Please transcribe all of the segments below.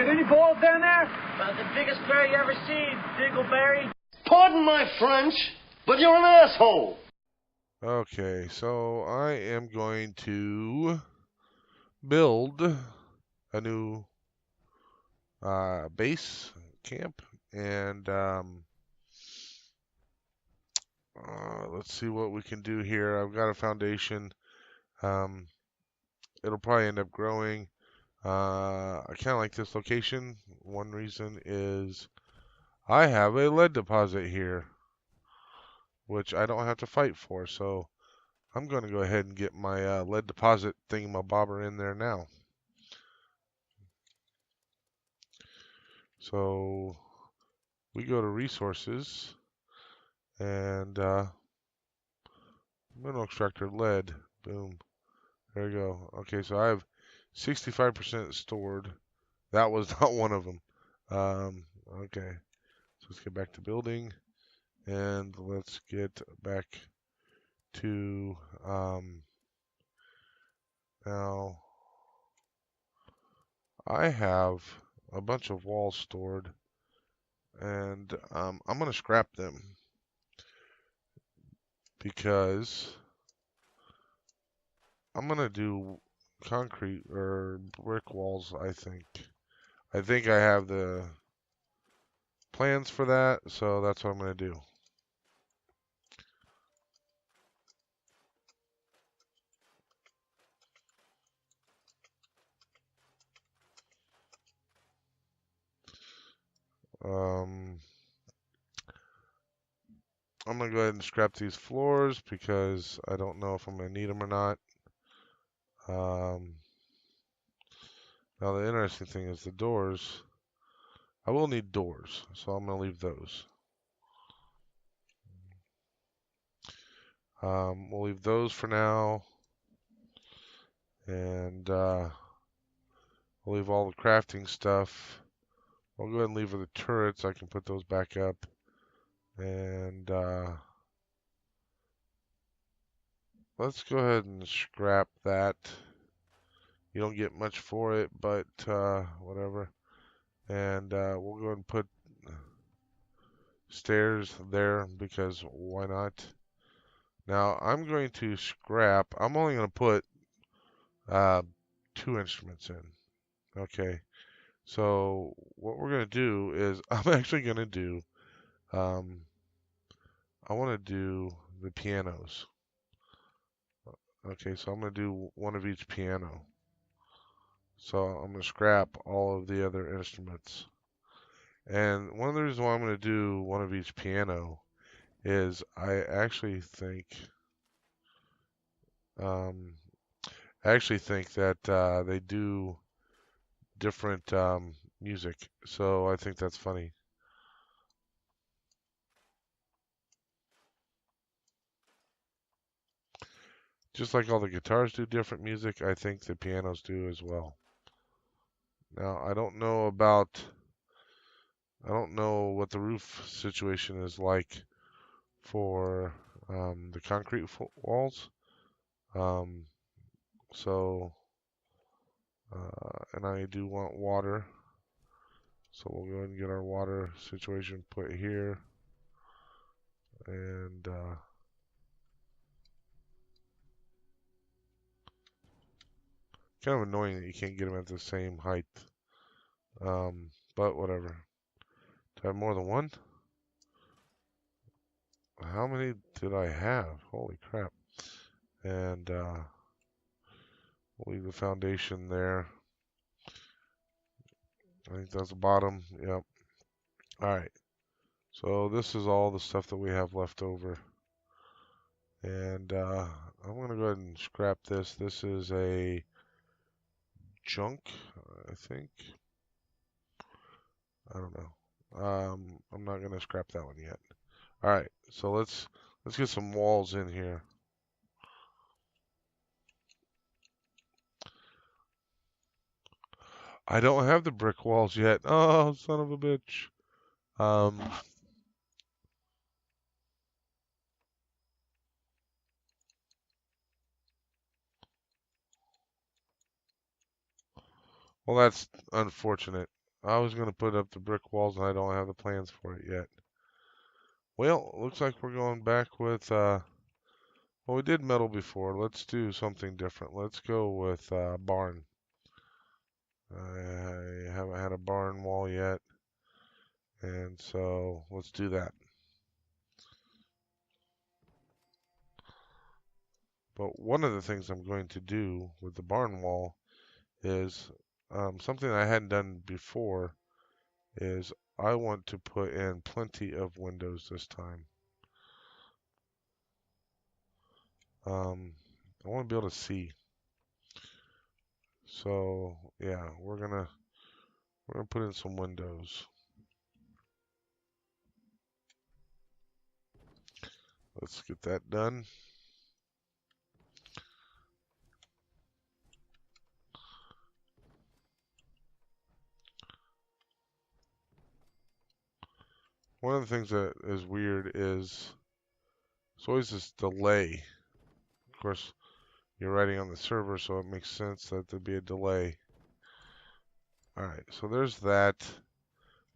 Is any balls down there? The biggest bear you ever seen, Dingleberry. Pardon my French, but you're an asshole. Okay, so I am going to build a new base camp, and let's see what we can do here. I've got a foundation. It'll probably end up growing. I kind of like this location. One reason is I have a lead deposit here, which I don't have to fight for. So I'm going to go ahead and get my lead deposit thingamabobber in there now. So we go to resources and mineral extractor lead. Boom. There we go. Okay, so I have 65% stored. That was not one of them. Okay, so let's get back to building, and let's get back to now. I have a bunch of walls stored, and I'm going to scrap them because I'm going to do concrete or brick walls, I think. I think I have the plans for that, so that's what I'm going to do. I'm going to go ahead and scrap these floors because I don't know if I'm going to need them or not. Now the interesting thing is the doors. I will need doors, so I'm going to leave those. We'll leave those for now. And we'll leave all the crafting stuff. I'll go ahead and leave the turrets. I can put those back up. And let's go ahead and scrap that. You don't get much for it, but whatever. And we'll go ahead and put stairs there because why not? Now I'm going to scrap. I'm only going to put 2 instruments in. Okay. So what we're going to do is I'm actually going to do I want to do the pianos. Okay, so I'm going to do one of each piano. So I'm going to scrap all of the other instruments. And one of the reasons why I'm going to do one of each piano is I actually think that they do different music. So I think that's funny. Just like all the guitars do different music, I think the pianos do as well. Now, I don't know what the roof situation is like for the concrete walls. And I do want water. So we'll go ahead and get our water situation put here. And kind of annoying that you can't get them at the same height. But whatever. Do I have more than one? How many did I have? Holy crap. And we'll leave the foundation there. I think that's the bottom. Yep. Alright. So this is all the stuff that we have left over. And I'm going to go ahead and scrap this. This is a junk, I think. I don't know. I'm not going to scrap that one yet. Alright, so let's get some walls in here. I don't have the brick walls yet. Oh, son of a bitch. Well, that's unfortunate. I was going to put up the brick walls and I don't have the plans for it yet. Well, looks like we're going back with, well, we did metal before. Let's do something different. Let's go with barn. I haven't had a barn wall yet, and so let's do that. But one of the things I'm going to do with the barn wall is something I hadn't done before is I want to put in plenty of windows this time. I want to be able to see. So yeah, we're gonna put in some windows. Let's get that done. One of the things that is weird is there's always this delay. Of course, you're writing on the server, so it makes sense that there'd be a delay. Alright, so there's that.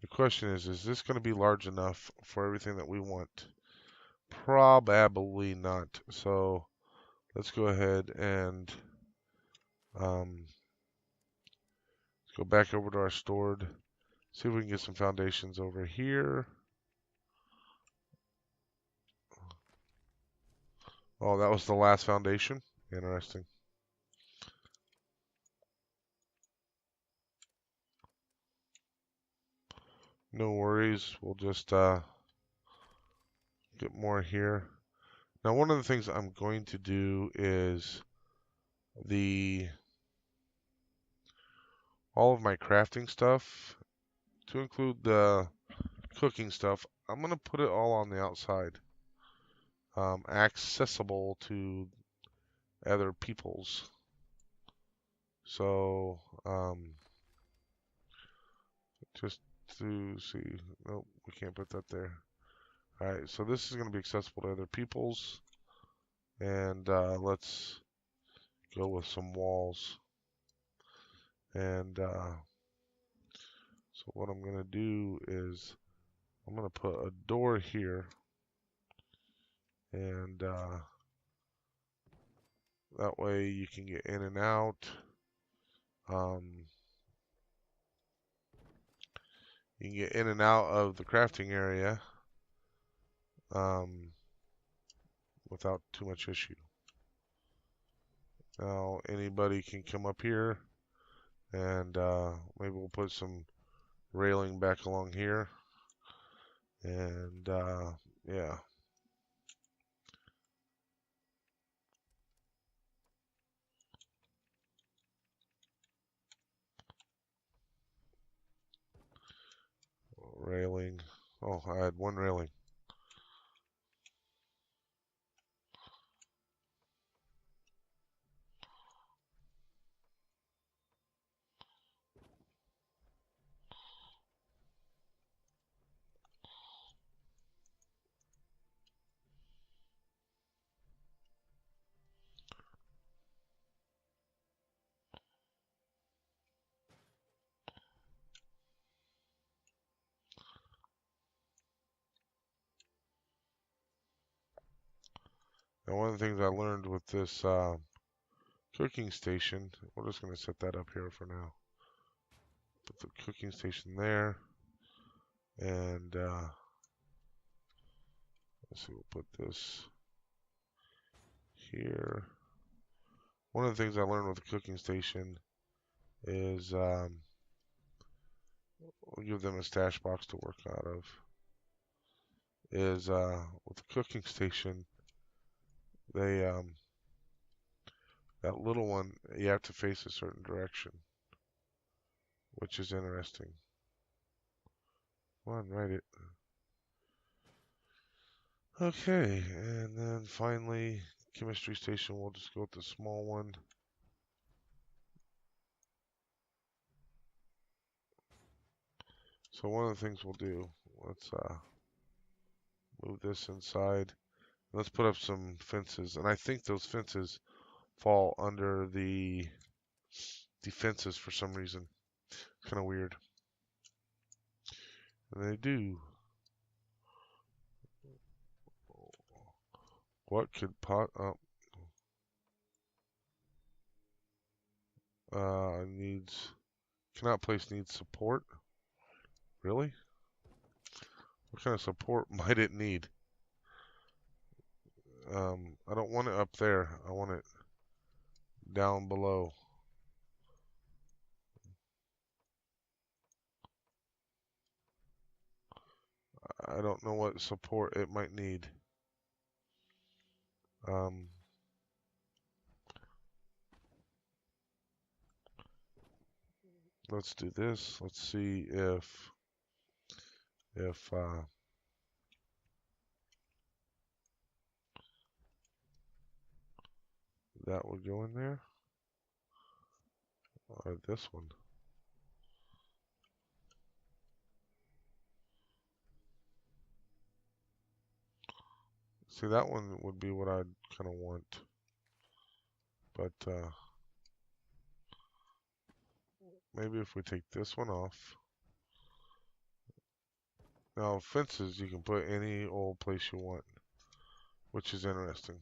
The question is this going to be large enough for everything that we want? Probably not. So let's go ahead and let's go back over to our stored. See if we can get some foundations over here. Oh, that was the last foundation. Interesting. No worries. We'll just get more here. Now, one of the things I'm going to do is all of my crafting stuff, to include the cooking stuff, I'm going to put it all on the outside, accessible to other peoples. So, just to see, nope, we can't put that there. All right, so this is going to be accessible to other peoples, and let's go with some walls. And so what I'm going to do is I'm going to put a door here, and that way you can get in and out. You can get in and out of the crafting area without too much issue. Now anybody can come up here, and maybe we'll put some railing back along here, and yeah. Railing. Oh, I had one railing. And one of the things I learned with this cooking station, we're just going to set that up here for now. Put the cooking station there, and let's see, we'll put this here. One of the things I learned with the cooking station is we'll give them a stash box to work out of. Is with the cooking station, they that little one, you have to face a certain direction, which is interesting. Come on, write it. Okay, and then finally, chemistry station, we'll just go with the small one. So one of the things we'll do, let's move this inside. Let's put up some fences, and I think those fences fall under the defenses for some reason. It's kind of weird. And they do. What could pot up? Needs cannot place needs support. Really? What kind of support might it need? I don't want it up there. I want it down below. I don't know what support it might need. Let's do this. Let's see if that would go in there, or this one. See, that one would be what I'd kind of want, but maybe if we take this one off. Now, fences you can put any old place you want, which is interesting.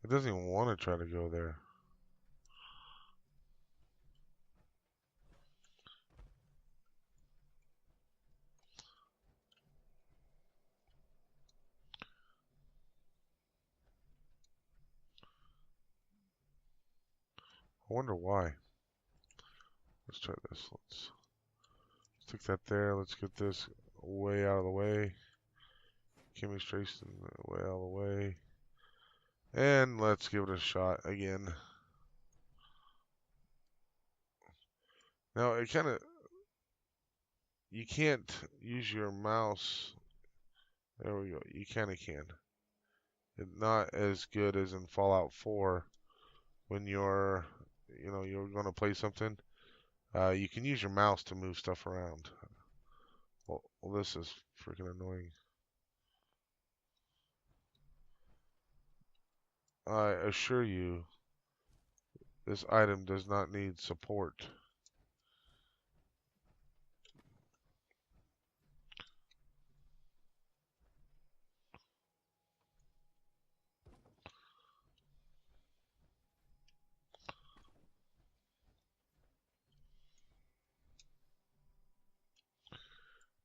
It doesn't even want to try to go there. I wonder why. Let's try this. Let's stick that there. Let's get this way out of the way. Kimmy Strayson way out of the way. And let's give it a shot again. Now, it kind of... You can't use your mouse. There we go. You kind of can. It's not as good as in Fallout 4 when you're going to play something. You can use your mouse to move stuff around. Well, this is freaking annoying. I assure you, this item does not need support.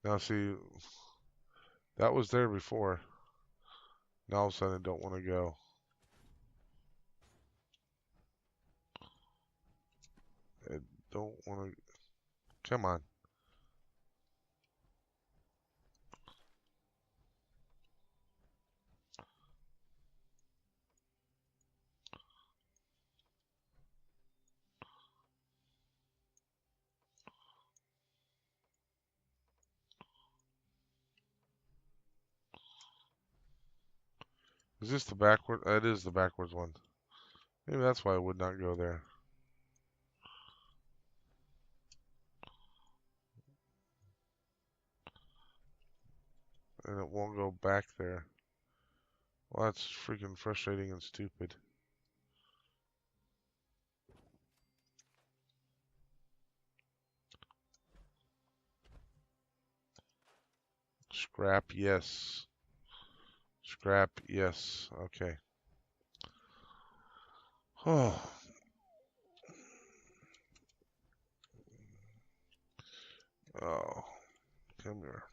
Now see, that was there before. Now all of a sudden I don't want to go. I don't want to... Come on. Is this the backward? It is the backwards one. Maybe that's why I would not go there. And it won't go back there. Well, that's freaking frustrating and stupid. Scrap, yes. Scrap, yes. Okay. Oh. Oh. Come here.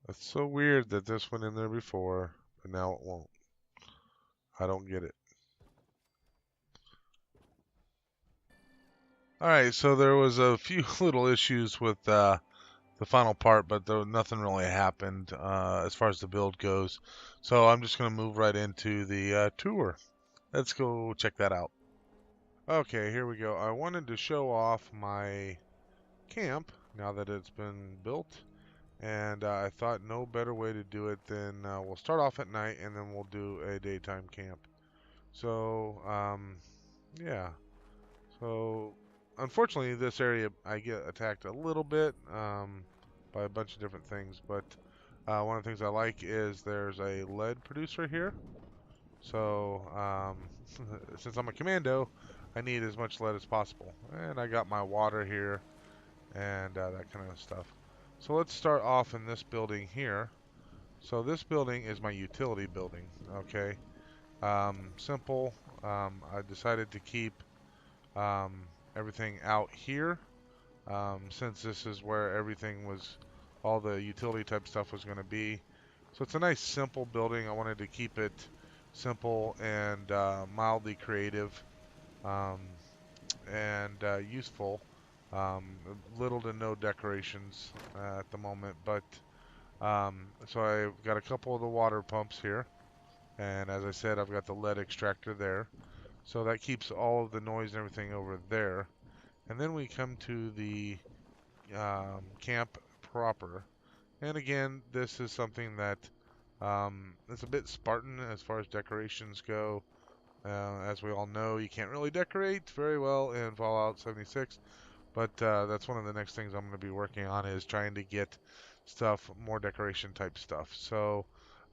It's so weird that this went in there before, but now it won't. I don't get it. Alright, so there was a few little issues with the the final part, but nothing really happened as far as the build goes. So I'm just going to move right into the tour. Let's go check that out. Okay, here we go. I wanted to show off my camp now that it's been built, and I thought no better way to do it than we'll start off at night and then we'll do a daytime camp. So, yeah. So, unfortunately, this area I get attacked a little bit by a bunch of different things, but one of the things I like is there's a lead producer here. So, since I'm a commando, I need as much lead as possible. And I got my water here and that kind of stuff. So let's start off in this building here. So this building is my utility building, okay? Simple. I decided to keep everything out here since this is where everything was, all the utility type stuff was going to be. So it's a nice simple building. I wanted to keep it simple and mildly creative um, and useful. Little to no decorations at the moment, but so I've got a couple of the water pumps here, and as I said, I've got the lead extractor there. So that keeps all of the noise and everything over there. And then we come to the camp proper. And again, this is something that it's a bit Spartan as far as decorations go. As we all know, you can't really decorate very well in Fallout 76, but that's one of the next things I'm going to be working on is trying to get stuff, more decoration type stuff. So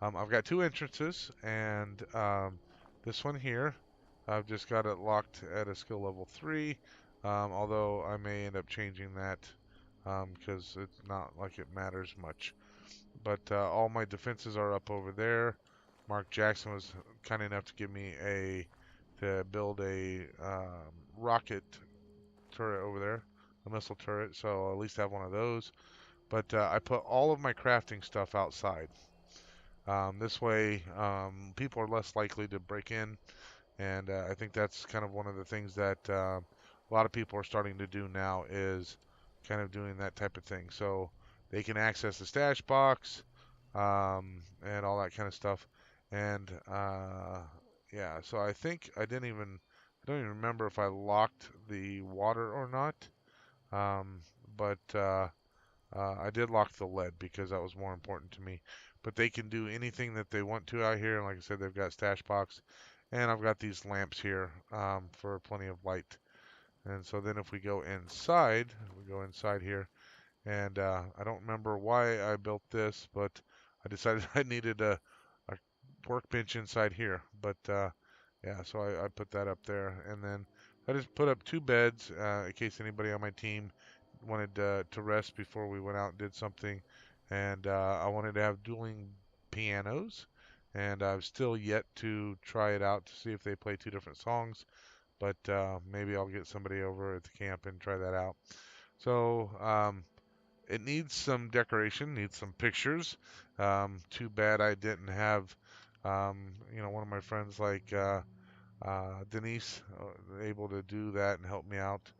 I've got two entrances, and this one here, I've just got it locked at a skill level 3, although I may end up changing that because it's not like it matters much. But all my defenses are up over there. Mark Jackson was kind enough to give me to build a rocket turret over there, a missile turret, so I'll at least have one of those. But I put all of my crafting stuff outside. This way, people are less likely to break in, and I think that's kind of one of the things that a lot of people are starting to do now is kind of doing that type of thing. So they can access the stash box and all that kind of stuff. And yeah, so I think I don't even remember if I locked the water or not. But I did lock the lead because that was more important to me. But they can do anything that they want to out here. And like I said, they've got stash box. And I've got these lamps here for plenty of light. And so then if we go inside here. And I don't remember why I built this, but I decided I needed a workbench inside here. But yeah, so I put that up there. And then I just put up 2 beds in case anybody on my team wanted to rest before we went out and did something. And I wanted to have dueling pianos. And I've still yet to try it out to see if they play 2 different songs. But maybe I'll get somebody over at the camp and try that out. So it needs some decoration, needs some pictures. Too bad I didn't have, one of my friends like Denise able to do that and help me out.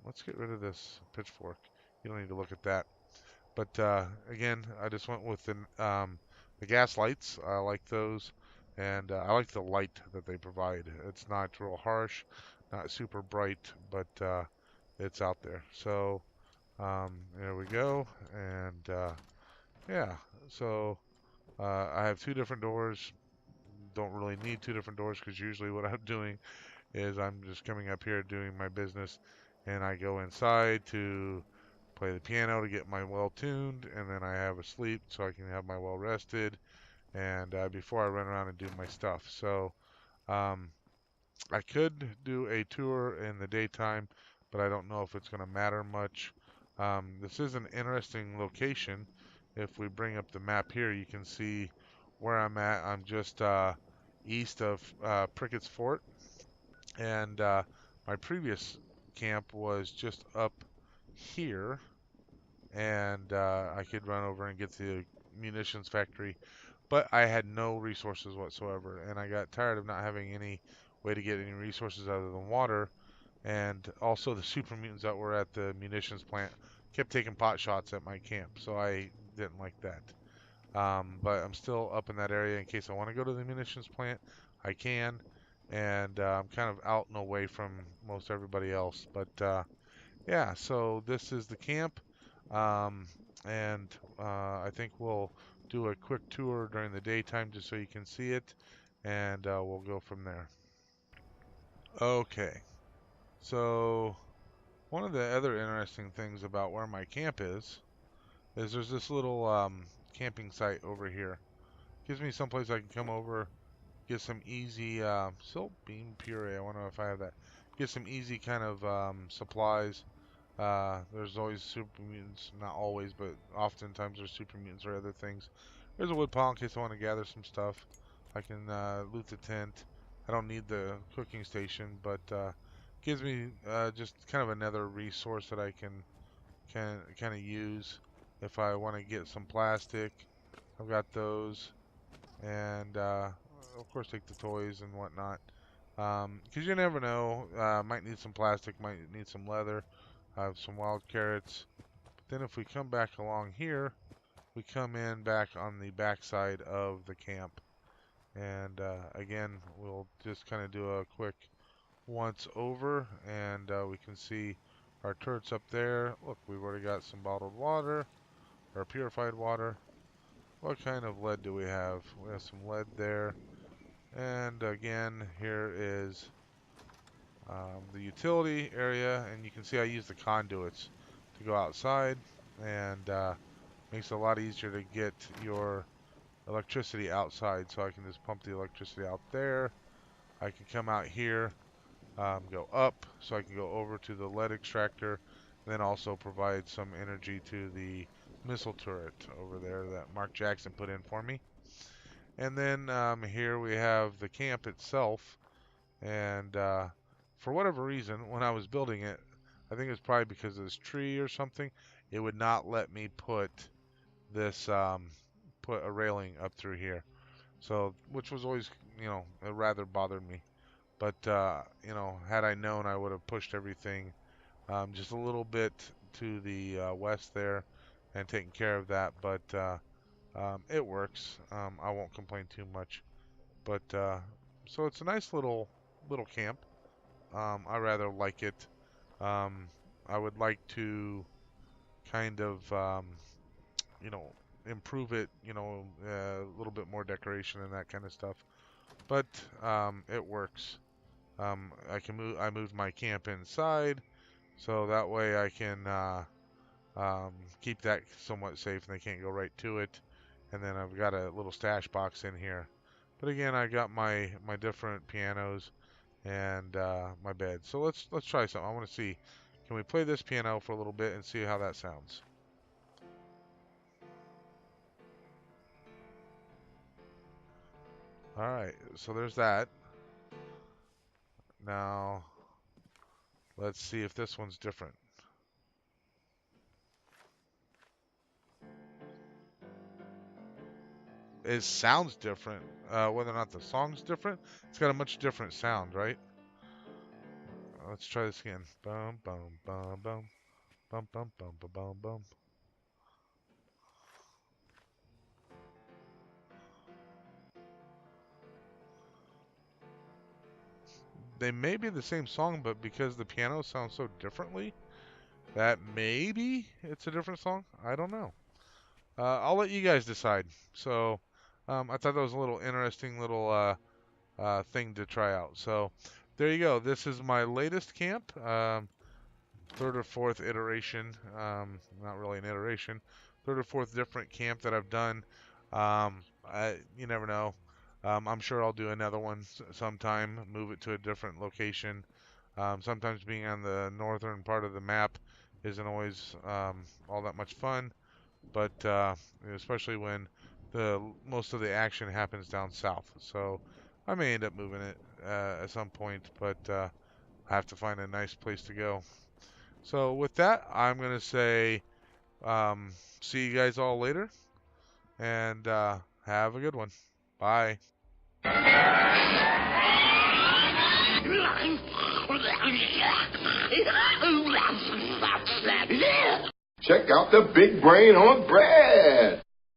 Let's get rid of this pitchfork. You don't need to look at that. But again, I just went with the gas lights. I like those, and I like the light that they provide. It's not real harsh, not super bright, but it's out there. So there we go, and yeah. So I have 2 different doors. Don't really need 2 different doors because usually what I'm doing is I'm just coming up here doing my business, and I go inside to play the piano to get my well tuned, and then I have a sleep so I can have my well rested, and before I run around and do my stuff. So I could do a tour in the daytime, but I don't know if it's going to matter much. This is an interesting location. If we bring up the map here, you can see where I'm at. I'm just east of Prickett's Fort, and my previous camp was just up here, and I could run over and get to the munitions factory, but I had no resources whatsoever, and I got tired of not having any way to get any resources other than water, and also the super mutants that were at the munitions plant kept taking pot shots at my camp, so I didn't like that. But I'm still up in that area in case I want to go to the munitions plant. I can, and I'm kind of out and away from most everybody else. But yeah, so this is the camp, um, and I think we'll do a quick tour during the daytime just so you can see it, and we'll go from there. Okay, so one of the other interesting things about where my camp is there's this little camping site over here. Gives me someplace I can come over, get some easy silt bean puree. I wonder if I have that. Get some easy kind of supplies. There's always super mutants, not always, but oftentimes there's super mutants or other things. There's a wood pile in case I want to gather some stuff. I can loot the tent. I don't need the cooking station, but gives me just kind of another resource that I can kind of use if I want to get some plastic. I've got those, and of course take the toys and whatnot. Because you never know, might need some plastic, might need some leather. I have some wild carrots. But then if we come back along here, we come in back on the back side of the camp. And again, we'll just kind of do a quick once over, and we can see our turrets up there. Look, we've already got some bottled water, or purified water. What kind of lead do we have? We have some lead there. And again, here is the utility area, and you can see I use the conduits to go outside, and makes it a lot easier to get your electricity outside. So I can just pump the electricity out there. I can come out here, go up, so I can go over to the lead extractor, and then also provide some energy to the missile turret over there that Mark Jackson put in for me. And then here we have the camp itself, and for whatever reason, when I was building it, I think it's probably because of this tree or something, it would not let me put this put a railing up through here. So, which was always, it rather bothered me. But had I known, I would have pushed everything just a little bit to the west there and taken care of that. But it works. I won't complain too much. But so it's a nice little camp. I rather like it. Um, I would like to kind of you know improve it. A little bit more decoration and that kind of stuff. But it works. I moved my camp inside, so that way I can keep that somewhat safe and they can't go right to it. And then I've got a little stash box in here. But again, I got my different pianos and my bed. So let's try something. I want to see, can we play this piano for a little bit and see how that sounds? All right, so there's that. Now let's see if this one's different. It sounds different. Whether or not the song's different, it's got a much different sound, right? Let's try this again. Bum bum bum bum bum bum bum bum bum bum. They may be the same song, but because the piano sounds so differently, that maybe it's a different song. I don't know. I'll let you guys decide. So, I thought that was a little interesting little thing to try out. So, there you go. This is my latest camp. Third or fourth iteration. Not really an iteration. Third or fourth different camp that I've done. You never know. I'm sure I'll do another one sometime, move it to a different location. Sometimes being on the northern part of the map isn't always all that much fun, but especially when most of the action happens down south. So I may end up moving it at some point, but I have to find a nice place to go. So with that, I'm going to say see you guys all later, and have a good one. Bye. Check out the big brain on bread.